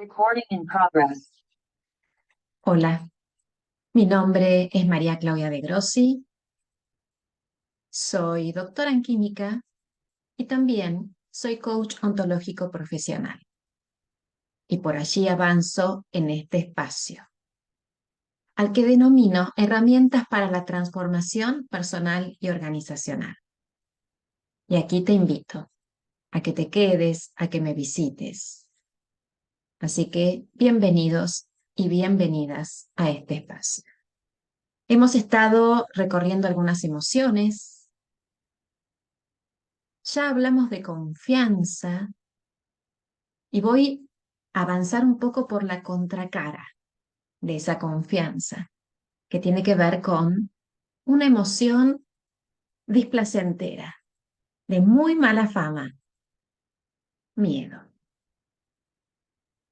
Recording in progress. Hola, mi nombre es María Claudia de Grossi, soy doctora en química y también soy coach ontológico profesional. Y por allí avanzo en este espacio, al que denomino herramientas para la transformación personal y organizacional. Y aquí te invito a que te quedes, a que me visites. Así que bienvenidos y bienvenidas a este espacio. Hemos estado recorriendo algunas emociones. Ya hablamos de confianza y voy a avanzar un poco por la contracara de esa confianza, que tiene que ver con una emoción displacentera, de muy mala fama, miedo.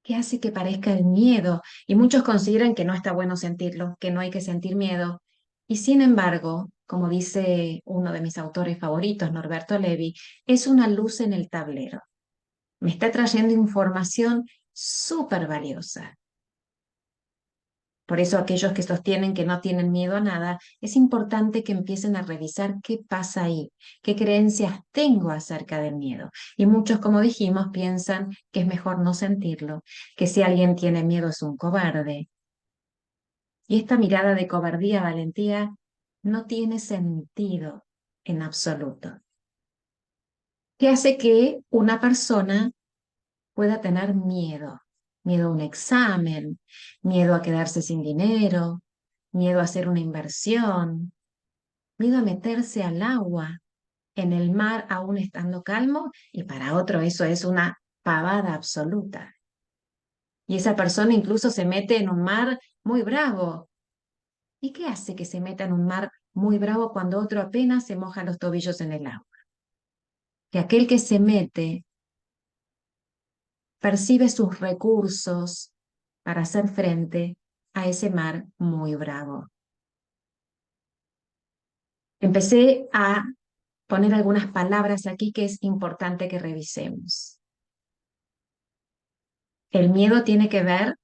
¿Qué hace que parezca el miedo? Y muchos consideran que no está bueno sentirlo, que no hay que sentir miedo. Y sin embargo, como dice uno de mis autores favoritos, Norberto Levi, es una luz en el tablero. Me está trayendo información súper valiosa. Por eso aquellos que sostienen que no tienen miedo a nada, es importante que empiecen a revisar qué pasa ahí, qué creencias tengo acerca del miedo. Y muchos, como dijimos, piensan que es mejor no sentirlo, que si alguien tiene miedo es un cobarde. Y esta mirada de cobardía, valentía, no tiene sentido en absoluto. ¿Qué hace que una persona pueda tener miedo? Miedo a un examen, miedo a quedarse sin dinero, miedo a hacer una inversión, miedo a meterse al agua, en el mar aún estando calmo, y para otro eso es una pavada absoluta. Y esa persona incluso se mete en un mar muy bravo. ¿Y qué hace que se meta en un mar muy bravo cuando otro apenas se moja los tobillos en el agua? Que aquel que se mete percibe sus recursos para hacer frente a ese mar muy bravo. Empecé a poner algunas palabras aquí que es importante que revisemos. El miedo tiene que ver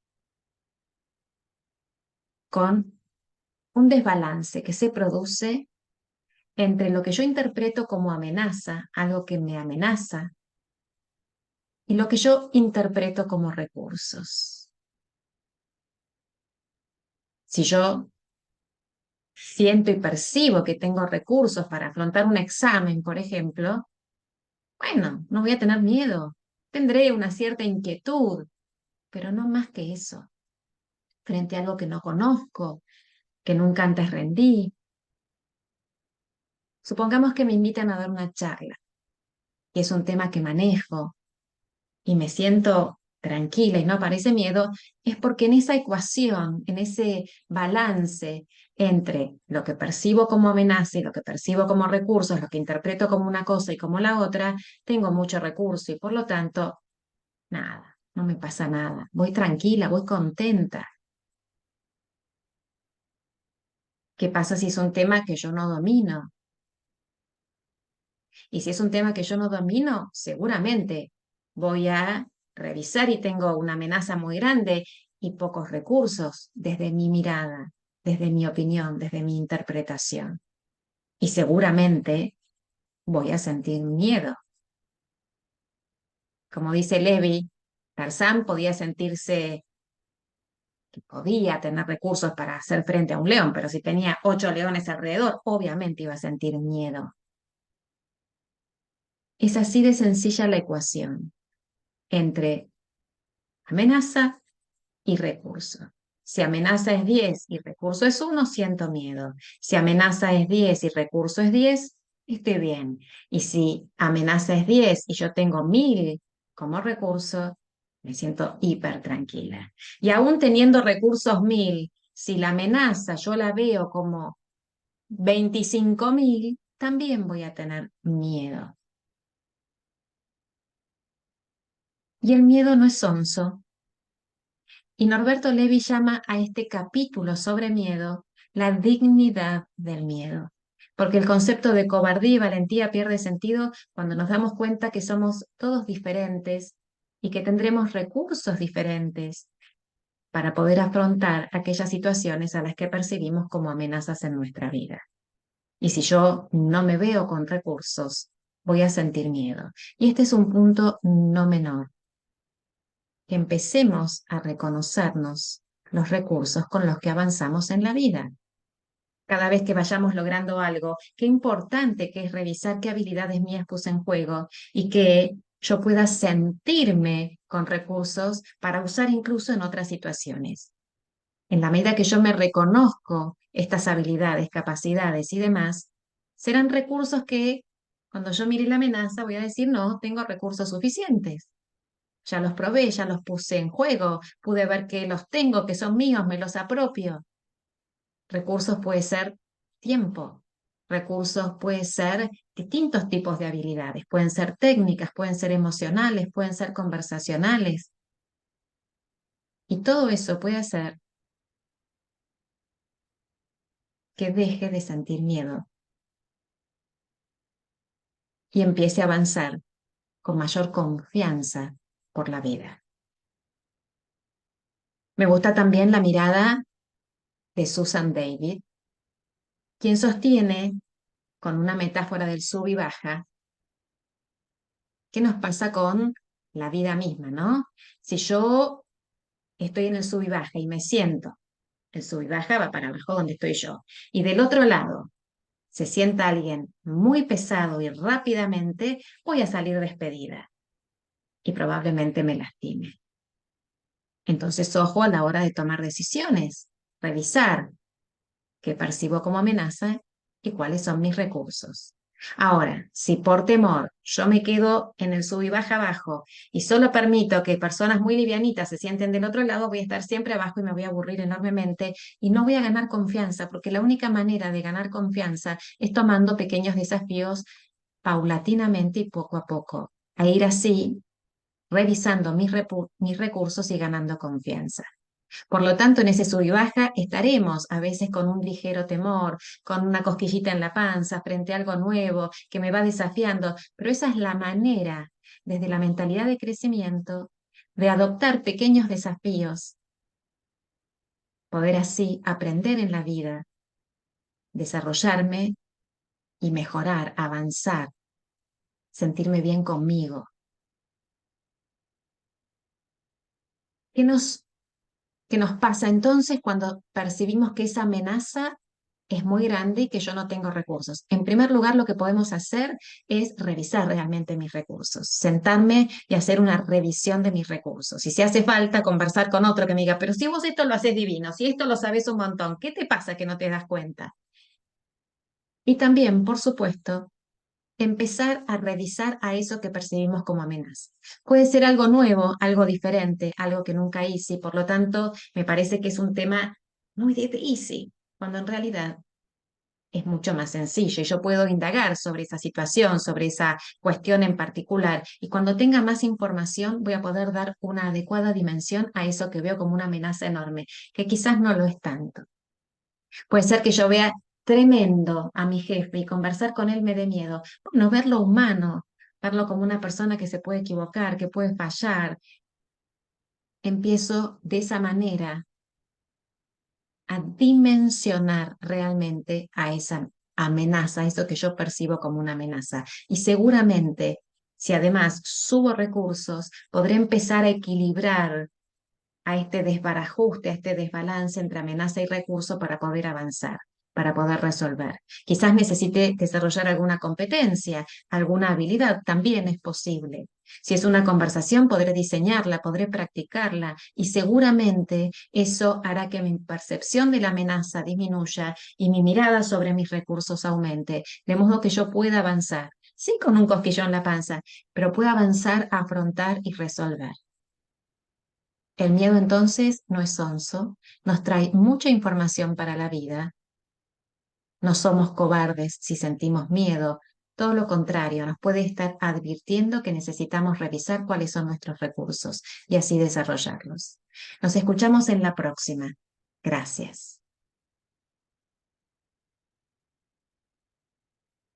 con un desbalance que se produce entre lo que yo interpreto como amenaza, algo que me amenaza, y lo que yo interpreto como recursos. Si yo siento y percibo que tengo recursos para afrontar un examen, por ejemplo, bueno, no voy a tener miedo. Tendré una cierta inquietud, pero no más que eso, frente a algo que no conozco, que nunca antes rendí. Supongamos que me invitan a dar una charla, y es un tema que manejo, y me siento tranquila y no aparece miedo, es porque en esa ecuación, en ese balance entre lo que percibo como amenaza y lo que percibo como recursos, lo que interpreto como una cosa y como la otra, tengo mucho recurso y por lo tanto, nada, no me pasa nada. Voy tranquila, voy contenta. ¿Qué pasa si es un tema que yo no domino? Y si es un tema que yo no domino, seguramente voy a revisar y tengo una amenaza muy grande y pocos recursos desde mi mirada, desde mi opinión, desde mi interpretación. Y seguramente voy a sentir miedo. Como dice Levi, Tarzán podía sentirse que podía tener recursos para hacer frente a un león, pero si tenía 8 leones alrededor, obviamente iba a sentir miedo. Es así de sencilla la ecuación entre amenaza y recurso. Si amenaza es 10 y recurso es 1, siento miedo. Si amenaza es 10 y recurso es 10, estoy bien. Y si amenaza es 10 y yo tengo 1000 como recurso, me siento hiper tranquila. Y aún teniendo recursos 1000, si la amenaza yo la veo como 25.000, también voy a tener miedo. Y el miedo no es sonso. Y Norberto Levi llama a este capítulo sobre miedo la dignidad del miedo, porque el concepto de cobardía y valentía pierde sentido cuando nos damos cuenta que somos todos diferentes y que tendremos recursos diferentes para poder afrontar aquellas situaciones a las que percibimos como amenazas en nuestra vida. Y si yo no me veo con recursos, voy a sentir miedo. Y este es un punto no menor, que empecemos a reconocernos los recursos con los que avanzamos en la vida. Cada vez que vayamos logrando algo, qué importante que es revisar qué habilidades mías puse en juego y que yo pueda sentirme con recursos para usar incluso en otras situaciones. En la medida que yo me reconozco estas habilidades, capacidades y demás, serán recursos que cuando yo mire la amenaza voy a decir, no, tengo recursos suficientes. Ya los probé, ya los puse en juego, pude ver que los tengo, que son míos, me los apropio. Recursos puede ser tiempo, recursos puede ser distintos tipos de habilidades, pueden ser técnicas, pueden ser emocionales, pueden ser conversacionales. Y todo eso puede hacer que deje de sentir miedo y empiece a avanzar con mayor confianza por la vida. Me gusta también la mirada de Susan David, quien sostiene, con una metáfora del sub y baja, qué nos pasa con la vida misma, ¿no? Si yo estoy en el sub y baja y me siento, el sub y baja va para abajo donde estoy yo, y del otro lado se sienta alguien muy pesado y rápidamente, voy a salir despedida y probablemente me lastime. Entonces, ojo a la hora de tomar decisiones, revisar qué percibo como amenaza y cuáles son mis recursos. Ahora, si por temor yo me quedo en el sub y baja abajo y solo permito que personas muy livianitas se sienten del otro lado, voy a estar siempre abajo y me voy a aburrir enormemente y no voy a ganar confianza, porque la única manera de ganar confianza es tomando pequeños desafíos paulatinamente y poco a poco, a ir así revisando mis recursos y ganando confianza. Por lo tanto, en ese sub y baja estaremos a veces con un ligero temor, con una cosquillita en la panza frente a algo nuevo que me va desafiando, pero esa es la manera, desde la mentalidad de crecimiento, de adoptar pequeños desafíos, poder así aprender en la vida, desarrollarme y mejorar, avanzar, sentirme bien conmigo. ¿Qué nos pasa entonces cuando percibimos que esa amenaza es muy grande y que yo no tengo recursos? En primer lugar, lo que podemos hacer es revisar realmente mis recursos, sentarme y hacer una revisión de mis recursos. Y si hace falta, conversar con otro que me diga, pero si vos esto lo haces divino, si esto lo sabes un montón, ¿qué te pasa que no te das cuenta? Y también, por supuesto, empezar a revisar a eso que percibimos como amenaza. Puede ser algo nuevo, algo diferente, algo que nunca hice, y por lo tanto me parece que es un tema muy de easy, cuando en realidad es mucho más sencillo y yo puedo indagar sobre esa situación, sobre esa cuestión en particular, y cuando tenga más información voy a poder dar una adecuada dimensión a eso que veo como una amenaza enorme, que quizás no lo es tanto. Puede ser que yo vea tremendo a mi jefe y conversar con él me dé miedo. Bueno, verlo humano, verlo como una persona que se puede equivocar, que puede fallar. Empiezo de esa manera a dimensionar realmente a esa amenaza, eso que yo percibo como una amenaza. Y seguramente, si además subo recursos, podré empezar a equilibrar a este desbarajuste, a este desbalance entre amenaza y recurso para poder avanzar, para poder resolver. Quizás necesite desarrollar alguna competencia, alguna habilidad, también es posible. Si es una conversación, podré diseñarla, podré practicarla y seguramente eso hará que mi percepción de la amenaza disminuya y mi mirada sobre mis recursos aumente, de modo que yo pueda avanzar, sí con un cosquillón en la panza, pero pueda avanzar a afrontar y resolver. El miedo entonces no es sonso, nos trae mucha información para la vida. No somos cobardes si sentimos miedo, todo lo contrario, nos puede estar advirtiendo que necesitamos revisar cuáles son nuestros recursos y así desarrollarlos. Nos escuchamos en la próxima. Gracias.